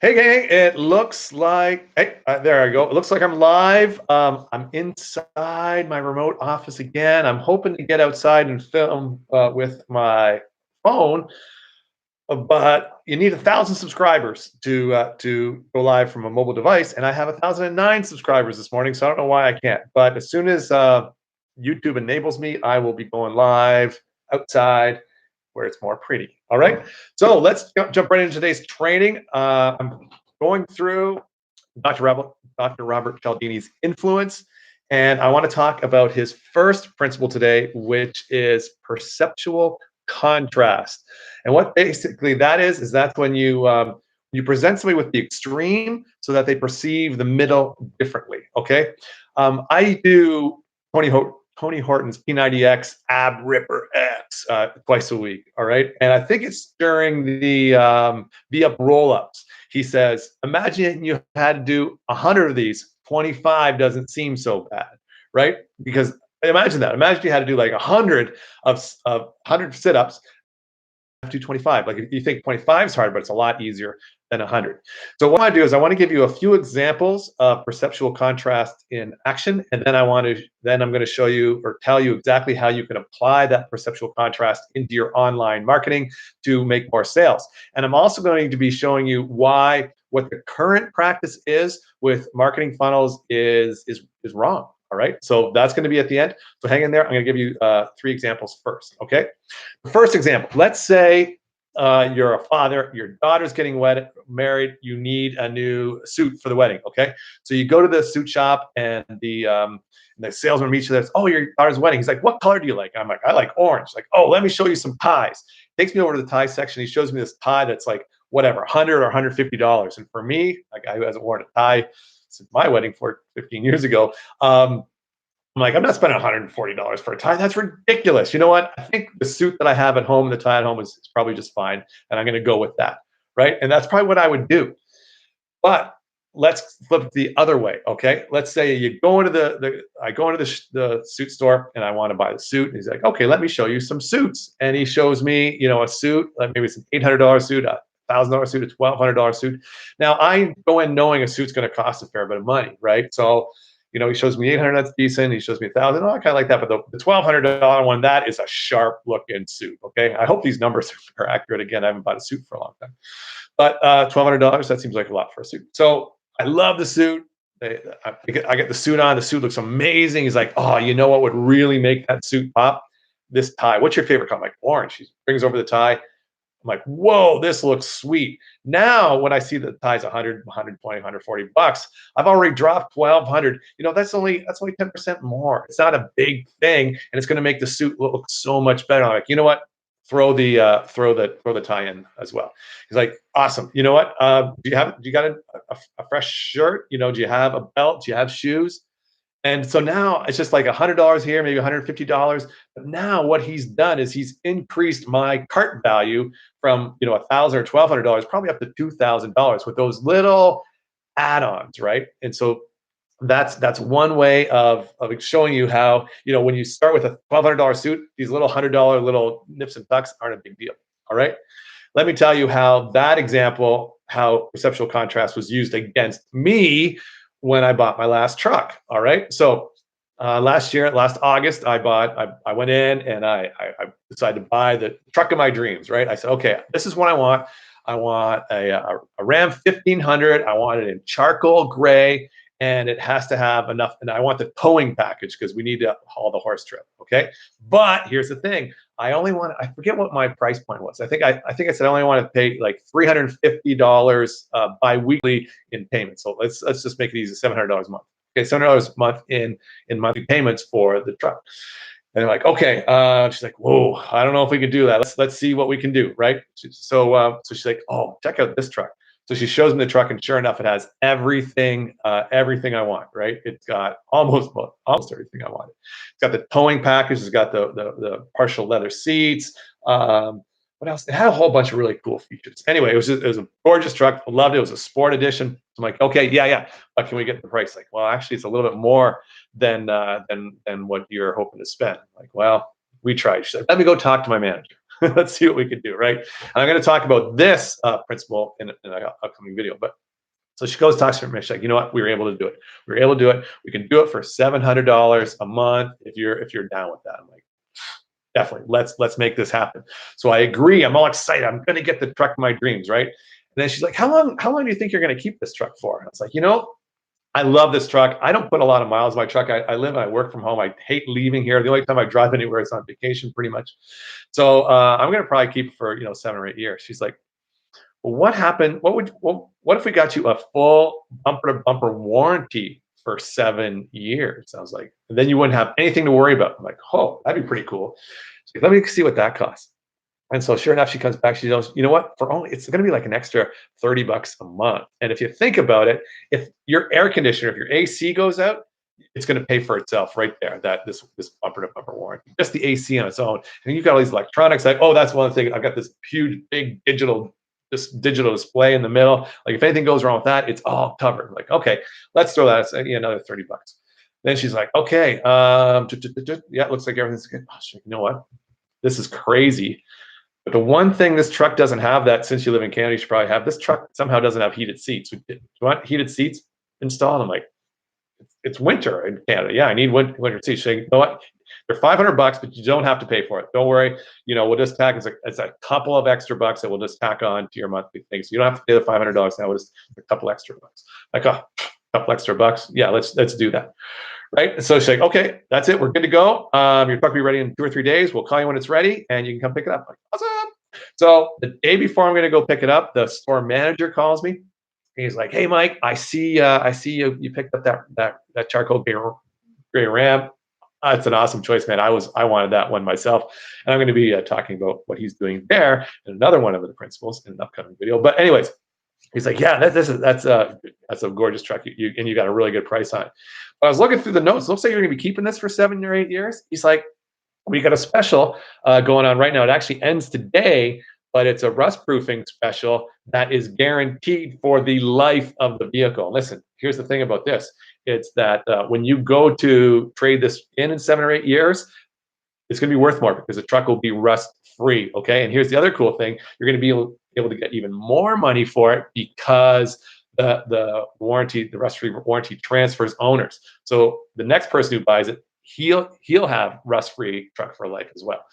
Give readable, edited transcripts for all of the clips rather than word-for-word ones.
Hey gang, it looks like there I go. It looks like I'm live. I'm inside my remote office again. I'm hoping to get outside and film with my phone, but you need 1,000 subscribers to go live from a mobile device, and I have 1,009 subscribers this morning, so I don't know why I can't. But as soon as YouTube enables me, I will be going live outside where it's more pretty. All right. So let's jump right into today's training. I'm going through Dr. Robert Cialdini's influence, and I want to talk about his first principle today, which is perceptual contrast. And what basically that is that's when you present somebody with the extreme so that they perceive the middle differently. Okay. I do Tony Tony Horton's P90X Ab Ripper X twice a week. All right. And I think it's during the V-up roll-ups. He says, imagine you had to do 100 of these. 25 doesn't seem so bad, right? Because imagine that. Imagine you had to do like 100 of 100 sit-ups, do 25. Like you think 25 is hard, but it's a lot easier than 100. So what I want to do is I want to give you a few examples of perceptual contrast in action, and then I'm going to show you or tell you exactly how you can apply that perceptual contrast into your online marketing to make more sales. And I'm also going to be showing you why what the current practice is with marketing funnels is wrong. All right, so that's going to be at the end. So hang in there. I'm going to give you 3 examples first. Okay, the first example. Let's say you're a father, your daughter's getting married. You need a new suit for the wedding. Okay, so you go to the suit shop, and the salesman meets you there. Oh, your daughter's wedding. He's like, what color do you like? I'm like, I like orange. Like, oh, let me show you some ties. Takes me over to the tie section. He shows me this tie that's like whatever, $100 or $150. And for me, a guy who hasn't worn a tie since my wedding 15 years ago, I'm like, I'm not spending $140 for a tie. That's ridiculous. You know what? I think the suit that I have at home, the tie at home is probably just fine. And I'm going to go with that. Right. And that's probably what I would do. But let's flip it the other way. Okay. Let's say you go into I go into the suit store and I want to buy the suit. And he's like, okay, let me show you some suits. And he shows me, a suit, like maybe it's an $800 suit, $1,000 suit, a $1,200 suit. Now I go in knowing a suit's going to cost a fair bit of money. Right. So he shows me 800, that's decent. He shows me 1,000. Oh, I kind of like that. But the $1,200 one, that is a sharp looking suit. Okay. I hope these numbers are accurate. Again, I haven't bought a suit for a long time. But $1,200, that seems like a lot for a suit. So I love the suit. I get the suit on. The suit looks amazing. He's like, oh, you know what would really make that suit pop? This tie. What's your favorite color? I'm like, orange. He brings over the tie. I'm like, whoa, this looks sweet. Now, when I see the tie's 100, 120, 140 bucks, I've already dropped 1,200. That's only 10% more. It's not a big thing, and it's going to make the suit look so much better. I'm like, you know what? Throw the tie in as well. He's like, awesome. You know what? Do you got a fresh shirt? Do you have a belt? Do you have shoes? And so now it's just like $100 here, maybe $150. But now what he's done is he's increased my cart value from $1,000 or $1,200, probably up to $2,000 with those little add-ons, right? And so that's one way of showing you how when you start with a $1,200 suit, these little $100 little nips and tucks aren't a big deal. All right. Let me tell you how that example, how perceptual contrast was used against me when I bought my last truck. All right. So last August, I went in and I decided to buy the truck of my dreams. Right. I said, okay, this is what I want. I want a Ram 1500. I want it in charcoal gray, and it has to have enough. And I want the towing package because we need to haul the horse trip. Okay. But here's the thing. I forget what my price point was. I think I said I only want to pay like $350 bi-weekly in payments. So let's just make it easy, $700 a month. Okay, $700 a month in monthly payments for the truck. And they're like, okay. She's like, whoa, I don't know if we can do that. Let's see what we can do, right? So she's like, oh, check out this truck. So she shows me the truck, and sure enough, it has everything I want, right? It's got almost everything I wanted. It's got the towing package. It's got the partial leather seats. What else? It had a whole bunch of really cool features. Anyway, it was a gorgeous truck. I loved it. It was a sport edition. So I'm like, okay, yeah. But can we get the price? Like, well, actually, it's a little bit more than what you're hoping to spend. I'm like, well, we tried. She's like, let me go talk to my manager. Let's see what we can do, right? And I'm going to talk about this principle in an upcoming video. But so she goes, talks to me. She's like, you know what? We were able to do it. We were able to do it. We can do it for $700 a month if you're down with that. I'm like, definitely. Let's make this happen. So I agree. I'm all excited. I'm going to get the truck of my dreams, right? And then she's like, how long do you think you're going to keep this truck for? And I was like, I love this truck. I don't put a lot of miles in my truck. I live and I work from home. I hate leaving here. The only time I drive anywhere is on vacation, pretty much. So I'm going to probably keep it for 7 or 8 years. She's like, well, what happened? What if we got you a full bumper to bumper warranty for 7 years? I was like, and then you wouldn't have anything to worry about. I'm like, oh, that'd be pretty cool. She's like, let me see what that costs. And so sure enough, she comes back. She goes, you know what? It's going to be like an extra $30 a month. And if you think about it, if your air conditioner, if your AC goes out, it's going to pay for itself right there. This bumper to bumper warranty, just the AC on its own. And you've got all these electronics. Like, oh, that's one thing. I've got this huge, big digital display in the middle. Like if anything goes wrong with that, it's all covered. Like, okay, let's throw that. It's another $30. Then she's like, okay, yeah, it looks like everything's good. Oh, you know what? This is crazy. But the one thing this truck doesn't have, that since you live in Canada, you should probably have, this truck somehow doesn't have heated seats. Do you want heated seats installed? I'm like, it's winter in Canada. Yeah, I need winter seats. She's like, you know what? They're $500, but you don't have to pay for it. Don't worry. We'll just tack. It's a couple of extra bucks that we'll just tack on to your monthly thing. So you don't have to pay the $500 now. It's a couple extra bucks. Like, a couple extra bucks. Yeah, let's do that. Right. So she's like, okay, that's it. We're good to go. Your truck will be ready in 2 or 3 days. We'll call you when it's ready and you can come pick it up. I'm like, awesome. So the day before I'm going to go pick it up, the store manager calls me. He's like, hey, Mike, I see you picked up that charcoal gray Ram. It's an awesome choice, man. I wanted that one myself. And I'm going to be talking about what he's doing there in another one of the principles in an upcoming video. But anyways, he's like, yeah, that's a gorgeous truck. You got a really good price on it. But I was looking through the notes. Looks like you're going to be keeping this for 7 or 8 years. He's like, we got a special going on right now. It actually ends today, but it's a rust proofing special that is guaranteed for the life of the vehicle. Listen, here's the thing about this. It's that when you go to trade this in 7 or 8 years, it's going to be worth more because the truck will be rust free. Okay. And here's the other cool thing. You're going to be able to get even more money for it because the warranty, the rust free warranty transfers owners. So the next person who buys it, he'll have rust free truck for life as well.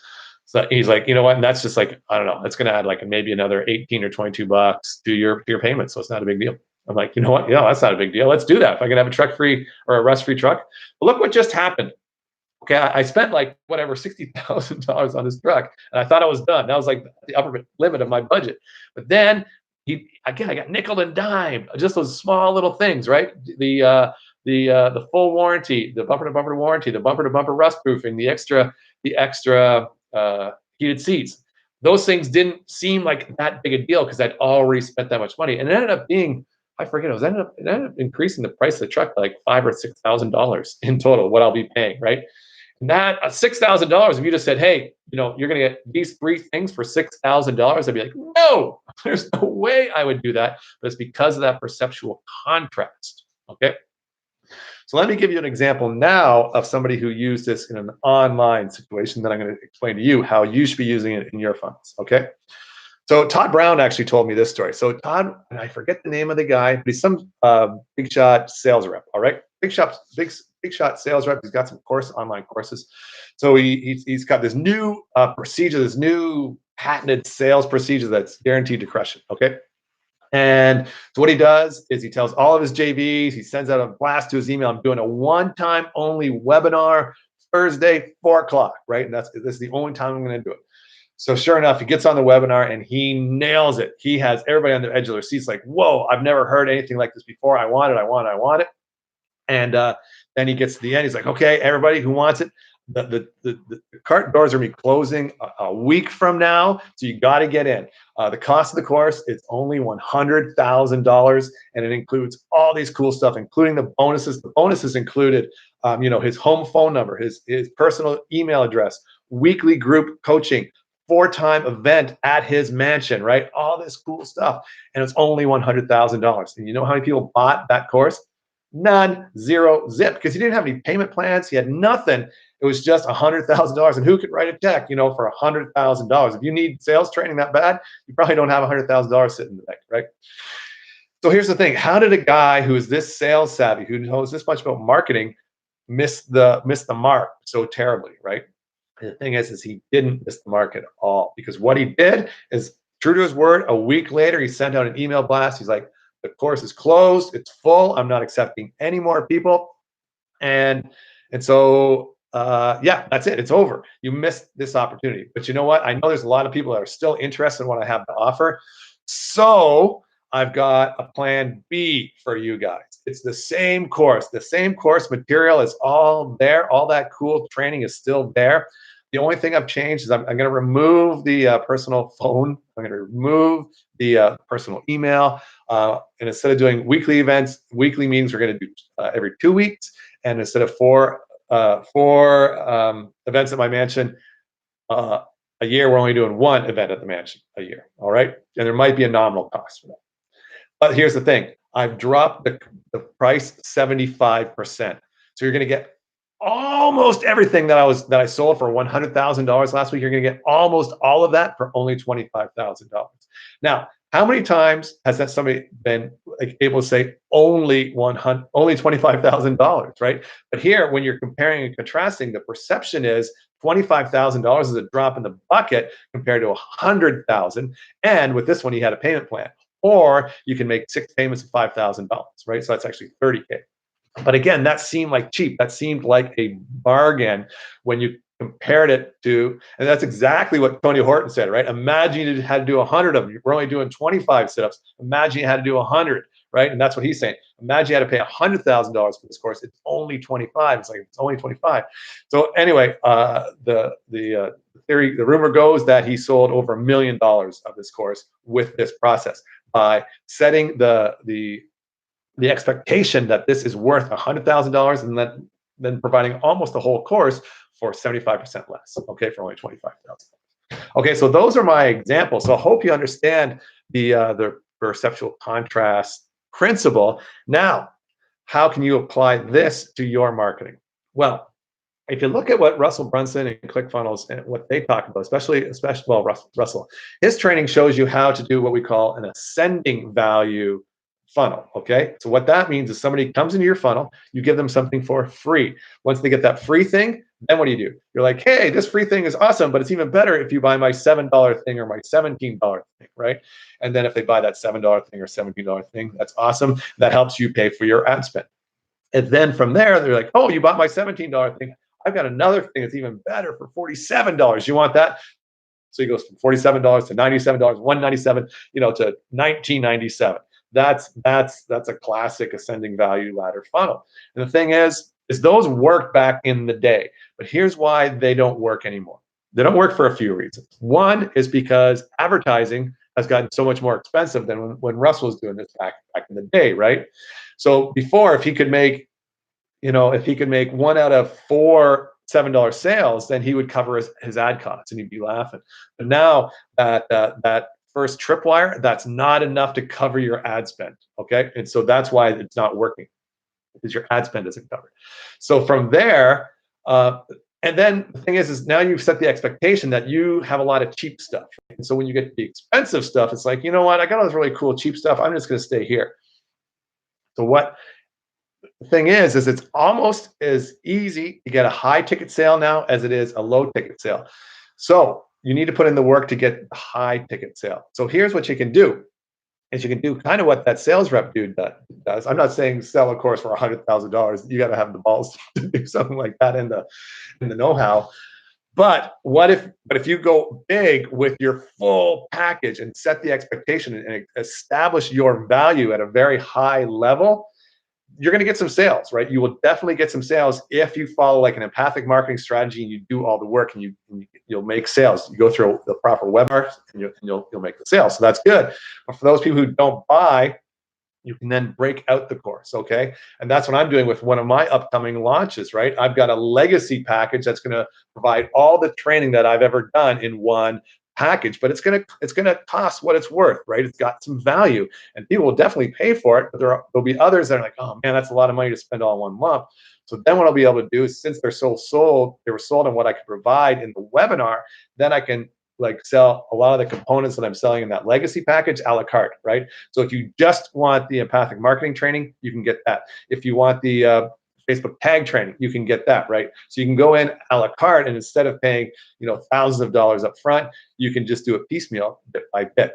So he's like, you know what? And that's just like, I don't know, it's going to add like maybe another 18 or $22 to your payment. So it's not a big deal. I'm like, you know what? Yeah, that's not a big deal. Let's do that. If I can have a truck free or a rust free truck. But look what just happened. Okay, I spent like whatever $60,000 on this truck, and I thought I was done. That was like the upper limit of my budget. But then I got nickel and dime, just those small little things, right? The full warranty, the bumper to bumper warranty, the bumper to bumper rust proofing, the extra heated seats. Those things didn't seem like that big a deal because I'd already spent that much money, and it ended up being, I forget, it ended up increasing the price of the truck by like $5,000 or $6,000 in total, what I'll be paying, right? And that $6,000, if you just said, hey, you're going to get these 3 things for $6,000, I'd be like, no, there's no way I would do that. But it's because of that perceptual contrast. Okay. So let me give you an example now of somebody who used this in an online situation that I'm going to explain to you how you should be using it in your funds. Okay. So Todd Brown actually told me this story. So Todd, and I forget the name of the guy, but he's some big shot sales rep. All right. Big shot sales rep. He's got some online courses. So he's got this new procedure, this new patented sales procedure that's guaranteed to crush it. Okay. And so what he does is he tells all of his JVs, he sends out a blast to his email. I'm doing a one-time only webinar Thursday, 4:00, right? And this is the only time I'm going to do it. So sure enough, he gets on the webinar and he nails it. He has everybody on the edge of their seats like, whoa, I've never heard anything like this before. I want it. And then he gets to the end. He's like, okay, everybody who wants it, the cart doors are going to be closing a week from now. So you got to get in. The cost of the course is only $100,000. And it includes all these cool stuff, including the bonuses. The bonuses included, his home phone number, his personal email address, weekly group coaching, 4-time event at his mansion, right? All this cool stuff. And it's only $100,000. And you know how many people bought that course? None, zero, zip, because he didn't have any payment plans. He had nothing. It was just $100,000. And who could write a check, for $100,000? If you need sales training that bad, you probably don't have $100,000 sitting in the bank, right? So here's the thing: how did a guy who is this sales savvy, who knows this much about marketing, miss the mark so terribly, right? And the thing is he didn't miss the mark at all, because what he did is, true to his word, a week later he sent out an email blast. He's like, the course is closed, it's full, I'm not accepting any more people. And so yeah, that's it, it's over. You missed this opportunity. But you know what? I know there's a lot of people that are still interested in what I have to offer. So I've got a plan B for you guys. It's the same course. The same course material is all there. All that cool training is still there. The only thing I've changed is I'm going to remove the personal phone. I'm going to remove the personal email. And instead of doing weekly events, weekly meetings, we're going to do every 2 weeks. And instead of four events at my mansion a year, we're only doing one event at the mansion a year. All right. And there might be a nominal cost for that. But here's the thing: I've dropped the price 75%. So you're going to get almost everything that I sold for $100,000 last week. You're going to get almost all of that for only $25,000. Now, how many times has that somebody been able to say only $25,000, right? But here, when you're comparing and contrasting, the perception is $25,000 is a drop in the bucket compared to $100,000. And with this one, he had a payment plan. Or you can make 6 payments of $5,000, right? So that's actually $30K. But again, that seemed like cheap. That seemed like a bargain when you compared it to, and that's exactly what Tony Horton said, right? Imagine you had to do 100 of them. We're only doing 25 sit-ups. Imagine you had to do 100, right? And that's what he's saying. Imagine you had to pay $100,000 for this course. It's only 25. It's like, it's only 25. So anyway, the theory, the rumor goes that he sold over $1 million of this course with this process, by setting the expectation that this is worth $100,000 and then providing almost the whole course for 75% less, okay, for only $25,000. Okay, so those are my examples. So I hope you understand the perceptual contrast principle. Now, how can you apply this to your marketing? Well, if you look at what Russell Brunson and ClickFunnels and what they talk about, especially Russell, his training shows you how to do what we call an ascending value funnel. Okay, so what that means is somebody comes into your funnel, you give them something for free. Once they get that free thing, then what do? You're like, hey, this free thing is awesome, but it's even better if you buy my $7 thing or my $17 thing, right? And then if they buy that $7 thing or $17 thing, that's awesome. That helps you pay for your ad spend. And then from there, they're like, oh, you bought my $17 thing. I've got another thing that's even better for $47. You want that? So he goes from $47 to $97, $197, to $19.97. That's a classic ascending value ladder funnel. And the thing is those worked back in the day, but here's why they don't work anymore. They don't work for a few reasons. One is because advertising has gotten so much more expensive than when Russ was doing this back in the day, right? So before, if he could make 1 out of 4 $7 sales, then he would cover his ad costs and he'd be laughing. But now that first tripwire, that's not enough to cover your ad spend. Okay. And so that's why it's not working, because your ad spend isn't covered. So from there, and then the thing is now you've set the expectation that you have a lot of cheap stuff. And so when you get the expensive stuff, it's like, you know what? I got all this really cool cheap stuff. I'm just going to stay here. So what the thing is it's almost as easy to get a high ticket sale now as it is a low ticket sale. So you need to put in the work to get the high ticket sale. So here's what you can do. Is you can do kind of what that sales rep dude does. I'm not saying sell a course for $100,000. You got to have the balls to do something like that in the know-how. But if you go big with your full package and set the expectation and establish your value at a very high level, you're going to get some sales, right? You will definitely get some sales if you follow like an empathic marketing strategy and you do all the work, and you'll make sales. You go through the proper webinars and you'll make the sales. So that's good. But for those people who don't buy, you can then break out the course, okay? And that's what I'm doing with one of my upcoming launches, right? I've got a legacy package that's going to provide all the training that I've ever done in one package, but it's gonna cost what it's worth, right? It's got some value, and people will definitely pay for it. But there'll be others that are like, oh man, that's a lot of money to spend all in one lump. So then what I'll be able to do is, since they were sold on what I could provide in the webinar, then I can like sell a lot of the components that I'm selling in that legacy package a la carte, right? So if you just want the empathic marketing training, you can get that. If you want the Facebook tag training, you can get that, right? So you can go in a la carte, and instead of paying, thousands of dollars up front, you can just do it piecemeal, bit by bit.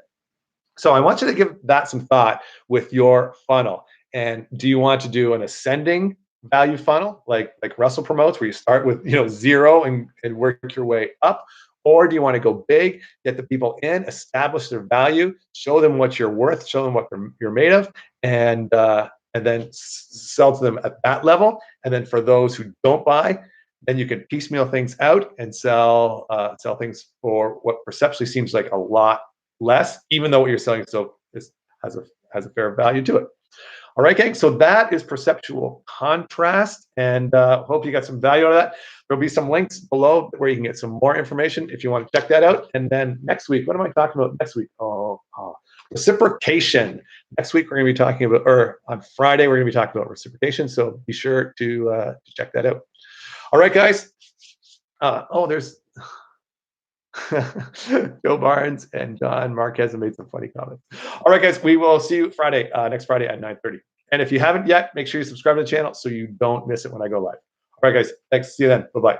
So I want you to give that some thought with your funnel. And do you want to do an ascending value funnel like Russell promotes, where you start with zero and work your way up? Or do you want to go big, get the people in, establish their value, show them what you're worth, show them what you're made of, and then sell to them at that level? And then for those who don't buy, then you can piecemeal things out and sell things for what perceptually seems like a lot less, even though what you're selling has a fair value to it. All right, gang. So that is perceptual contrast, and hope you got some value out of that. There'll be some links below where you can get some more information if you want to check that out. And then next week, what am I talking about next week? Reciprocation. Next week we're going to be talking about, or on Friday we're going to be talking about reciprocation. So be sure to check that out. All right, guys. There's Joe Barnes and John Marquez have made some funny comments. All right, guys, we will see you next Friday at 9:30. And if you haven't yet, make sure you subscribe to the channel so you don't miss it when I go live. All right, guys, thanks. See you then. Bye-bye.